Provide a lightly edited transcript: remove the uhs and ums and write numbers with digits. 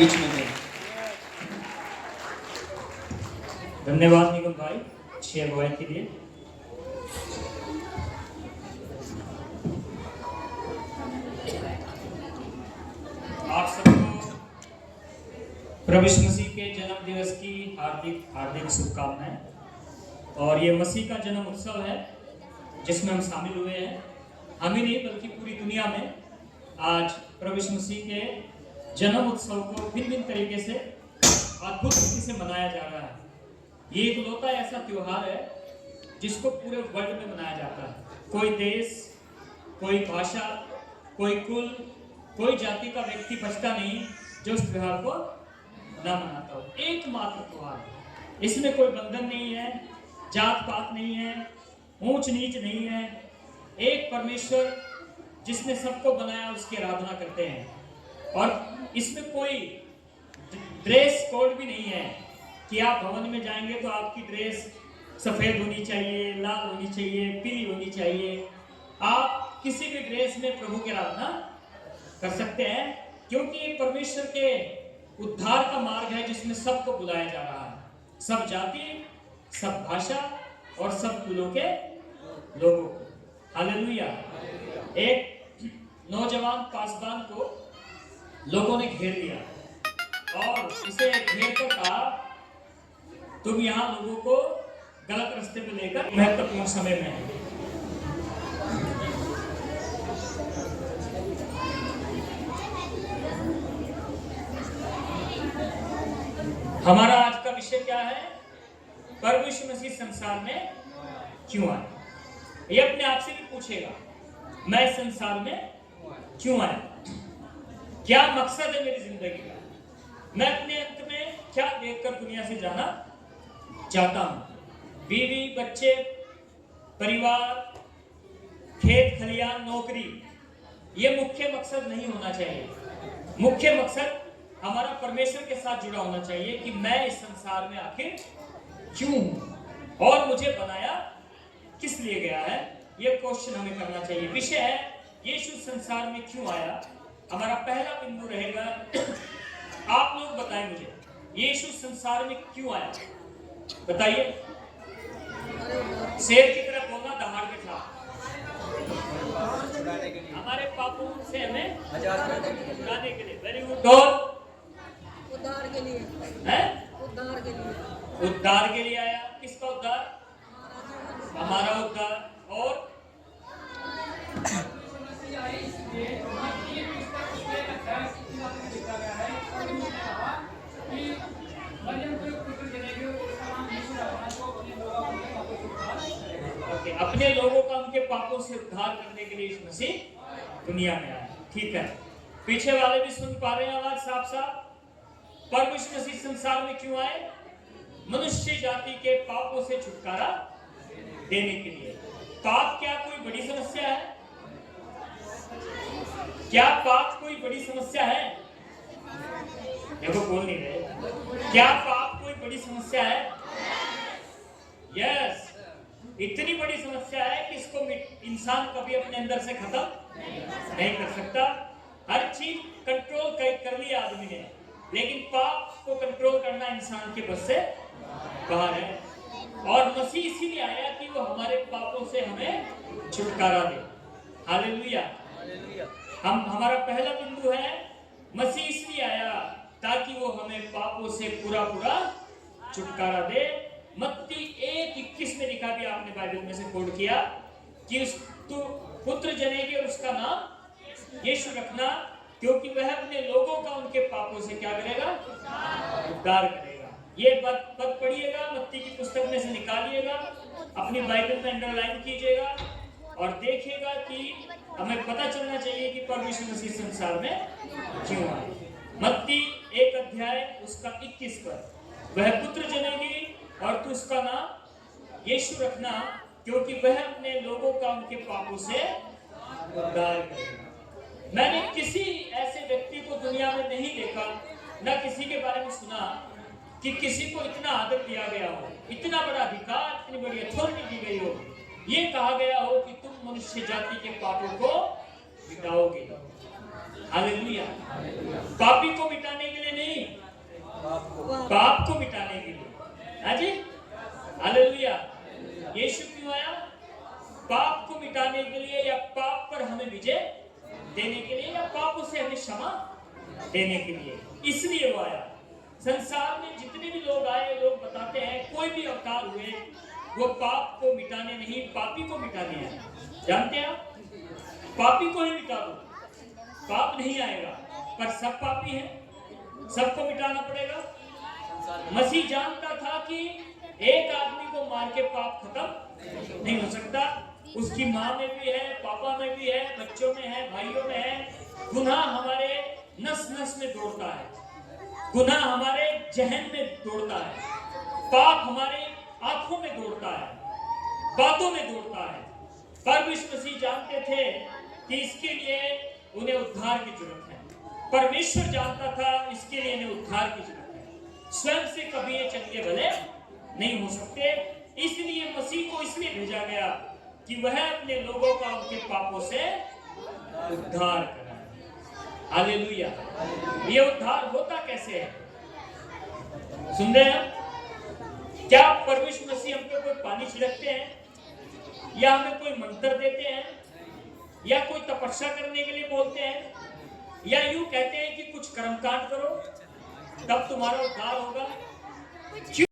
बीच में थे। धन्यवाद निगम भाई अच्छी अगुवाई के लिए। आप सबको प्रभु यीशु मसीह के जन्म दिवस की हार्दिक हार्दिक शुभकामनाएं। और ये मसीह का जन्म उत्सव है जिसमें हम शामिल हुए हैं। हम ही नहीं बल्कि पूरी दुनिया में आज प्रभु यीशु मसीह के जन्म उत्सव को भिन्न भिन्न तरीके से अद्भुत रीति से मनाया जा रहा है। ये इकलौता ऐसा त्योहार है जिसको पूरे वर्ल्ड में मनाया जाता है। कोई देश, कोई भाषा, कोई कुल, कोई जाति का व्यक्ति बचता नहीं जो इस त्योहार को ना मनाता हो। एकमात्र त्योहार, इसमें कोई बंधन नहीं है, जात पात नहीं है, ऊंच नीच नहीं है। एक परमेश्वर जिसने सबको बनाया उसकी आराधना करते हैं। और इसमें कोई ड्रेस कोड भी नहीं है कि आप भवन में जाएंगे तो आपकी ड्रेस सफेद होनी चाहिए, लाल होनी चाहिए, पीली होनी चाहिए। आप किसी भी ड्रेस में प्रभु की आराधना कर सकते हैं, क्योंकि ये परमेश्वर के उद्धार का मार्ग है जिसमें सबको बुलाया जा रहा है। सब जाति, सब भाषा और सब कुलों के लोगों को। हालेलुया। एक नौजवान पासबान को लोगों ने घेर लिया और इसे घेर कर कहा, तुम यहाँ लोगों को गलत रास्ते पे लेकर महत्वपूर्ण समय में है। हमारा आज का विषय क्या है? प्रभु यीशु मसीह संसार में क्यों आए? ये अपने आप से भी पूछेगा, मैं संसार में क्यों आया? क्या मकसद है मेरी जिंदगी का? मैं अपने अंत में क्या देखकर दुनिया से जाना चाहता हूं? बीवी, बच्चे, परिवार, खेत खलियान, नौकरी, ये मुख्य मकसद नहीं होना चाहिए। मुख्य मकसद हमारा परमेश्वर के साथ जुड़ा होना चाहिए कि मैं इस संसार में आखिर क्यों हूं और मुझे बनाया किस लिए गया है। ये क्वेश्चन हमें करना चाहिए। विषय है यीशु संसार में क्यों आया। हमारा पहला बिंदु रहेगा, आप लोग बताएं मुझे, यीशु संसार में क्यों आया? बताइए। शेर की तरह बोलना दहाड़ के साथ। हमारे पापों से हमें छुड़ाने के लिए। Very good. और उद्धार के लिए है? उद्धार के लिए। उद्धार के लिए आया। किसका उद्धार? हमारा उद्धार। और अपने लोगों का उनके पापों से उद्धार करने के लिए यीशु मसीह दुनिया में आया। ठीक है, पीछे वाले भी सुन पा रहे हैं आवाज साफ साफ? प्रभु यीशु मसीह संसार में क्यों आए? मनुष्य जाति के पापों से छुटकारा देने के लिए। पाप क्या कोई बड़ी समस्या है? क्या पाप कोई बड़ी समस्या है? देखो बोल नहीं रहे। क्या पाप कोई बड़ी समस्या है? यस। इतनी बड़ी समस्या है कि इसको इंसान कभी अपने अंदर से खत्म नहीं कर सकता। हर चीज कंट्रोल कर लिया आदमी ने, लेकिन पाप को कंट्रोल करना इंसान के बस से बाहर है। और मसीह इसीलिए आया कि वो हमारे पापों से हमें छुटकारा दे। हालेलुया। हमारा पहला बिंदु है, मसीह इसलिए आया ताकि वो हमें पापों से पूरा पूरा छुटकारा दे। मत्ती 1:21 में लिखा भी, आपने बाइबल में से कोड किया कि उस पुत्र जनेगी और उसका नाम यीशु रखना, क्योंकि वह अपने लोगों का उनके पापों से क्या करेगा? उद्धार करेगा। ये पद पढ़िएगा, मत्ती की पुस्तक में से निकालिएगा, अपनी बाइबल में अंडरलाइन कीजिएगा और देखिएगा कि हमें पता चलना चाहिए कि प्रभु यीशु मसीह संसार में क्यों आए। मत्ती 1 अध्याय उसका 21 पद, वह पुत्र जनेगी और तू उसका नाम यीशु रखना, क्योंकि वह अपने लोगों का उनके पापों से उद्धार करेगा। मैंने किसी ऐसे व्यक्ति को दुनिया में नहीं देखा, न किसी के बारे में सुना कि किसी को इतना आदर दिया गया हो, इतना बड़ा अधिकार, इतनी बड़ी अथॉरिटी दी गई हो, ये कहा गया हो कि तुम मनुष्य जाति के पापों को मिटाओगे। हालेलुया। पापी को मिटाने के लिए नहीं, पाप को मिटाने के लिए। हाँ जी, हालेलुया। यीशु क्यों आया? पाप को मिटाने के लिए, या पाप पर हमें विजय देने के लिए, या पापों से हमें क्षमा देने के लिए, इसलिए वो आया। संसार में जितने भी लोग आए, लोग बताते हैं कोई भी अवतार हुए, वो पाप को मिटाने नहीं, पापी को मिटाने आए। जानते हैं आप? पापी को ही मिटा दो, पाप नहीं आएगा। पर सब पापी हैं, सबको मिटाना पड़ेगा। मसीह जानता था कि एक आदमी को मार के पाप खत्म नहीं हो सकता। उसकी माँ में भी है, पापा में भी है, बच्चों में है, भाइयों में है। गुनाह हमारे नस नस में दौड़ता है, गुनाह हमारे जहन में दौड़ता है, पाप हमारे आंखों में दौड़ता है, बातों में दौड़ता है। पर यीशु मसीह जानते थे कि इसके लिए उन्हें उद्धार की जरूरत है। परमेश्वर जानता था इसके लिए इन्हें उद्धार की जरूरत है। स्वयं से कभी ये चंगे भले नहीं हो सकते, इसलिए मसीह को इसलिए भेजा गया कि वह अपने लोगों का उनके पापों से उद्धार कराए। हालेलुया। ये उद्धार होता कैसे है? सुन रहे हैं? क्या परमेश्वर मसीह हम पे कोई पानी छिड़कते हैं, या हमें कोई मंत्र देते हैं, या कोई तपस्या करने के लिए बोलते हैं, या यूं कहते हैं कि कुछ कर्मकांड करो तब तुम्हारा उद्धार होगा?